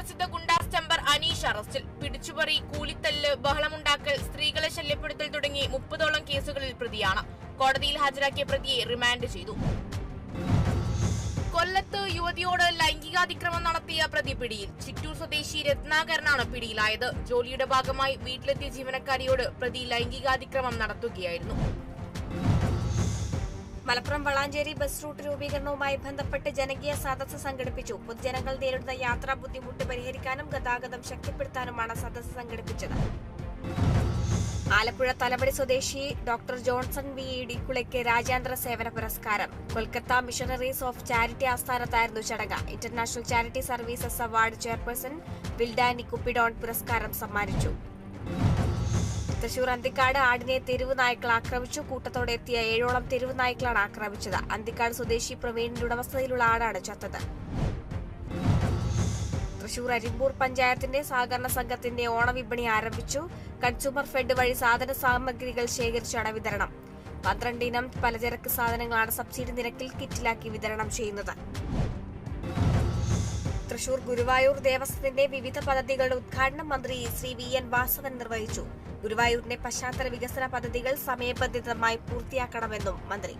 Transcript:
കുപ്രസിദ്ധ ഗുണ്ടാ സ്റ്റംബർ അനീഷ് അറസ്റ്റിൽ. പിടിച്ചുപറി, കൂലിത്തല്ല്, ബഹളമുണ്ടാക്കൽ, സ്ത്രീകളെ ശല്യപ്പെടുത്തൽ തുടങ്ങി 30ഓളം കേസുകളിൽ പ്രതിയാണ്. കോടതിയിൽ ഹാജരാക്കിയ പ്രതിയെ റിമാൻഡ് ചെയ്തു. കൊല്ലത്ത് യുവതിയോട് ലൈംഗികാതിക്രമം നടത്തിയ പ്രതി പിടിയിൽ. ചിറ്റൂർ സ്വദേശി രത്നാകരനാണ് പിടിയിലായത്. ജോലിയുടെ ഭാഗമായി വീട്ടിലെത്തിയ ജീവനക്കാരിയോട് പ്രതി ലൈംഗികാതിക്രമം നടത്തുകയായിരുന്നു. മലപ്പുറം വളാഞ്ചേരി ബസ് റൂട്ട് രൂപീകരണവുമായി ബന്ധപ്പെട്ട് ജനകീയ സദസ്സ് സംഘടിപ്പിച്ചു. പൊതുജനങ്ങൾ നേരിടുന്ന യാത്രാ ബുദ്ധിമുട്ട് പരിഹരിക്കാനും ഗതാഗതം ശക്തിപ്പെടുത്താനുമാണ് സദസ്സ് സംഘടിപ്പിച്ചത്. ആലപ്പുഴ തലവടി സ്വദേശി ഡോക്ടർ ജോൺസൺ വി ഇടിക്കുളയ്ക്ക് രാജ്യാന്തര സേവന പുരസ്കാരം. കൊൽക്കത്ത മിഷണറീസ് ഓഫ് ചാരിറ്റി ആസ്ഥാനത്തായിരുന്നു ചടങ്ങ്. International charity services award chairperson വിൽഡാനി കുപ്പിഡോൺ പുരസ്കാരം സമ്മാനിച്ചു. തൃശൂർ അന്തിക്കാട് ആടിനെ തെരുവ് നായ്ക്കൾ ആക്രമിച്ചു. കൂട്ടത്തോടെ എത്തിയ 7ഓളം തെരുവ് നായ്ക്കളാണ് ആക്രമിച്ചത്. അന്തിക്കാട് സ്വദേശി പ്രവീണിന്റെ ഉടമസ്ഥതയിലുള്ള ആടാണ് ചത്തത്. തൃശൂർ അരിമ്പൂർ പഞ്ചായത്തിന്റെ സഹകരണ സംഘത്തിന്റെ ഓണവിപണി ആരംഭിച്ചു. കൺസ്യൂമർ ഫെഡ് വഴി സാധന സാമഗ്രികൾ ശേഖരിച്ചാണ് വിതരണം. 12 ഇനം പലചരക്ക് സാധനങ്ങളാണ് സബ്സിഡി നിരക്കിൽ കിറ്റിലാക്കി വിതരണം ചെയ്യുന്നത്. തൃശൂർ ഗുരുവായൂർ ദേവസ്വത്തിന്റെ വിവിധ പദ്ധതികളുടെ ഉദ്ഘാടനം മന്ത്രി ശ്രീ VN വാസവൻ നിർവഹിച്ചു. ഗുരുവായൂരിന്റെ പശ്ചാത്തല വികസന പദ്ധതികൾ സമയബന്ധിതമായി പൂർത്തിയാക്കണമെന്നും മന്ത്രി